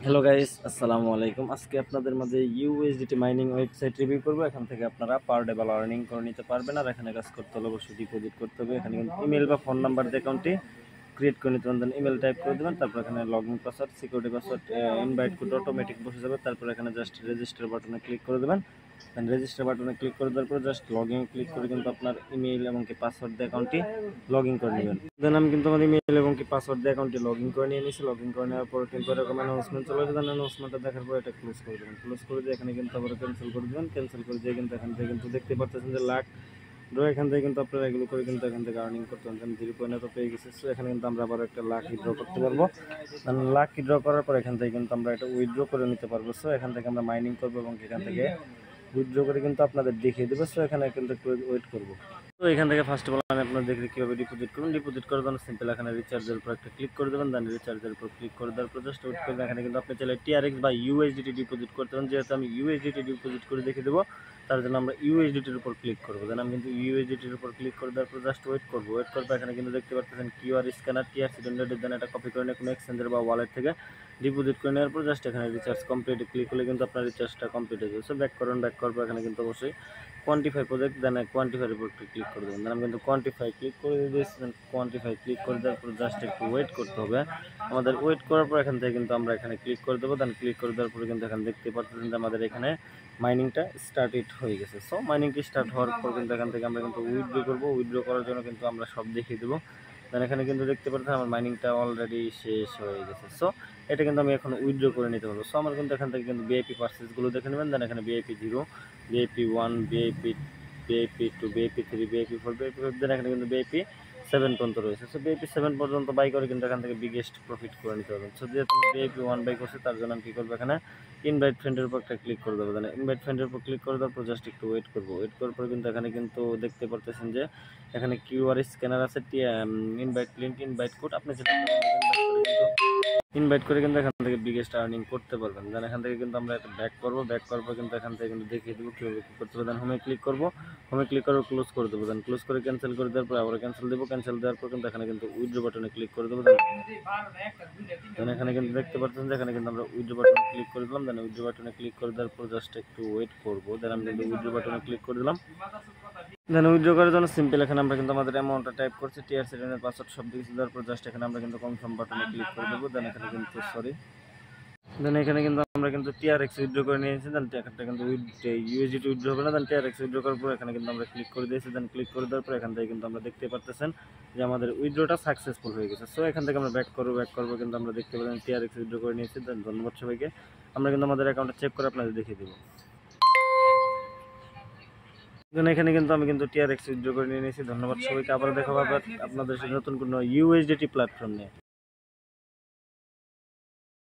Hello guys, আসসালামু আলাইকুম। আজকে আপনাদের মাঝে ইউএসডিটি মাইনিং ওয়েবসাইট রিভিউ করব। এখান থেকে আপনারা পার ডে ভালো আর্নিং করে নিতে পারবেন। আর এখানে কাজ করতে হলে অবশ্যই ডিপোজিট করতে হবে। এখানে কিন্তু ইমেল বা ফোন নাম্বার দিয়ে অ্যাকাউন্টটি ক্রিয়েট করে নিতে পারেন। ইমেল টাইপ করে দেবেন, তারপর এখানে login password, security password, invite code automatic বসে যাবে। তারপর এখানে জাস্ট রেজিস্টার বাটনে ক্লিক করে দেবেন। রেজিস্টার বাটনে ক্লিক করে দেওয়ার পর জাস্ট লগ ইন ক্লিক করে কিন্তু আপনার ইমেল এবং কি পাসওয়ার্ড দিয়ে অ্যাকাউন্টটি লগ ইন করে নেবেন। দেন আমি কিন্তু আমার ইমেল এবং কি পাসওয়ার্ড দিয়ে অ্যাকাউন্টটি লগ ইন করে নিয়ে নিয়েছি। লগ ইন করে নেওয়ার পর কিন্তু এরকম অ্যানাউন্সমেন্ট চলে যাবে। অ্যানাউন্সমেন্টটা দেখার পর এটা ক্লোজ করে দেবেন। ক্লোজ করে দিয়ে এখানে কিন্তু আবার ক্যান্সেল করে দেবেন। ক্যান্সেল করে দিয়ে কিন্তু এখান থেকে কিন্তু দেখতে পাচ্ছেন যে লাখ ড্র। এখান থেকে কিন্তু আপনারা এগুলো করে কিন্তু এখান থেকে আর্নিং করতে পারেন। 0 তো পেয়ে গেছে। সো এখানে কিন্তু আমরা আবার একটা লাকি ড্র করতে পারবো। লাকি ড্র করার পর এখান থেকে কিন্তু আমরা এটা উইথড্র করে নিতে পারবো। সো এখান থেকে আমরা মাইনিং করবো এবং এখান থেকে উইথড্র করে কিন্তু আপনাদের দেখিয়ে দেবো। সো এখানে কিন্তু একটু ওয়েট করবো। তো এখান থেকে ফার্স্ট অফ অল আমি আপনার দেখি কীভাবে ডিপোজিট করুন। ডিপোজিট করার জন্য সিম্পল এখানে রিচার্জের উপর একটা ক্লিক করে দেবেন। দেন রিচার্জের উপর ক্লিক করে দেওয়ার পর জাস্ট ওয়েট করবেন। এখানে কিন্তু আপনি চাইলে টিআরএক্স বা ইউএসডিটি ডিপোজিট করতে পারেন। যেহেতু আমি ইউএসডিটি ডিপোজিট করে দেখিয়ে দেবো, তার জন্য আমরা ইউএসডিটির উপর ক্লিক করবো। দেন আমি কিন্তু ইউএসডিটির উপর ক্লিক করে দেওয়ার পর জাস্ট ওয়েট করবো। ওয়েট করবো। এখানে কিন্তু দেখতে পাচ্ছেন কিউআর স্ক্যানার টিআরসি ডোনেটের জন্য এটা কপি করে নিয়ে কোনো এক্সচেঞ্জার বা ওয়ালেট থেকে ডিপোজিট করে নেওয়ার পর জাস্ট এখানে রিচার্জ কমপ্লিট ক্লিক করলে কিন্তু আপনার রিচার্জটা কমপ্লিট হয়ে যাবে। সো ব্যাক করুন। ব্যাক করবো। এখানে কিন্তু অবশ্যই কোয়ান্টিফাই প্রজেক্ট, দেন কোয়ান্টিফাইয়ের উপর ক্লিক করে দেবেন। দেন আমি কিন্তু কোয়ান্টিফাই ক্লিক করে দিয়েছি। কোয়ান্টিফাই ক্লিক করে দেওয়ার পর জাস্ট একটু ওয়েট করতে হবে। আমাদের ওয়েট করার পর এখান থেকে কিন্তু আমরা এখানে ক্লিক করে দেবো। দেন ক্লিক করে দেওয়ার পরে কিন্তু এখানে দেখতে পাচ্ছেন যে আমাদের এখানে মাইনিংটা স্টার্টেড হয়ে গেছে। সো মাইনিংটি স্টার্ট হওয়ার পর কিন্তু এখান থেকে আমরা কিন্তু উইথড্র করবো। উইথড্র করার জন্য কিন্তু আমরা সব দেখিয়ে দেবো। দেন এখানে কিন্তু দেখতে পাচ্ছেন আমার মাইনিংটা অলরেডি শেষ হয়ে গেছে। সো এটা কিন্তু আমি এখন উইথড্র করে নিতে পারবো। সো আমার কিন্তু এখান থেকে কিন্তু ভিআইপি পার্সেসগুলো দেখে নেবেন। দেন এখানে VIP 0, VIP 1, VIP 2, VIP 3, VIP 4, VIP 5, দেন এখানে কিন্তু ভিআইপি 7 পর্যন্ত রয়েছে। সো ভিআইপি 7 পর্যন্ত বাই করে কিন্তু এখান থেকে বিগেস্ট প্রফিট করে নিতে পারবেন। সো যেহেতু ভিআইপি 1 বাই করছে, তার জন্য আমি কী করবো, এখানে ইনভাইট ফ্রেন্ডের উপর একটা ক্লিক করে দেবো। দেন ইনভাইট ফ্রেন্ডের উপর ক্লিক করে দেওয়ার পর জাস্ট একটু ওয়েট করবো। ওয়েট করার পর কিন্তু এখানে কিন্তু দেখতে পারতেছেন যে এখানে কিউআর স্ক্যানার আছে, ইনভাইট লিঙ্ক, ইনভাইট কোড। আপনি যেটা ইনভাইট করে কিন্তু এখান থেকে বিগেস্ট আর্নিং করতে পারবেন। দেন এখান থেকে কিন্তু আমরা একটা ব্যাক করবো। ব্যাক করার পর কিন্তু এখান থেকে কিন্তু দেখিয়ে দেবো কীভাবে কী করতে হবে। দেন হোমে ক্লিক করবো। হোমে ক্লিক করে ক্লোজ করে দেবো। দেন ক্লোজ করে ক্যান্সেল করে দেওয়ার পর আবার ক্যান্সেল দেবো। ক্যান্সেল দেওয়ার পর কিন্তু এখানে কিন্তু উইথড্র বাটনে ক্লিক করে দেবো। দেন এখানে কিন্তু দেখতে পাচ্ছেন যে এখানে কিন্তু আমরা উইথড্র বাটনে ক্লিক করে দিলাম। দেন উইথড্র বাটনে ক্লিক করে দেওয়ার পর জাস্ট একটু ওয়েট করবো। দেন আমি কিন্তু উইথড্র বাটনে ক্লিক করে দিলাম। দেন উইথড্র করার জন্য সিম্পল এখানে আমরা কিন্তু আমাদের অ্যামাউন্টটা টাইপ করছি, টিআরসি ডোনেট পাসওয়ার্ড সব কিছু দেওয়ার পর জাস্ট এখানে আমরা কিন্তু কনফার্ম বাটনে ক্লিক করে দেবো। দেন এখানে কিন্তু এখানে কিন্তু আমরা কিন্তু টিআরএক্স উইথড্র করে নিয়েছি। দেন একটা কিন্তু ইউএসডিটি উইথড্র হবে না। দেন টিআরএক্স উইথড্র করার পর এখানে কিন্তু আমরা ক্লিক করে দিয়েছি। দেন ক্লিক করে দেওয়ার পর এখান থেকে কিন্তু আমরা দেখতে পারতেছেন যে আমাদের উইথড্রটা সাকসেসফুল হয়ে গেছে। সো এখান থেকে আমরা ব্যাক করবো কিন্তু আমরা দেখতে পাচ্ছি টিআরএক্স উইথড্র করে নিয়েছি। দেন ধন্যবাদ সবাইকে। আমরা কিন্তু আমাদের অ্যাকাউন্টটা চেক করে আপনাদের দেখিয়ে দেবো। এখানে কিন্তু আমি কিন্তু টিআরএক্স উইথড্র করে নিয়ে নিয়েছি। ধন্যবাদ সবাইকে। আবার দেখা হবে আপনাদের সাথে নতুন কোনো ইউএসডিটি প্ল্যাটফর্ম নিয়ে।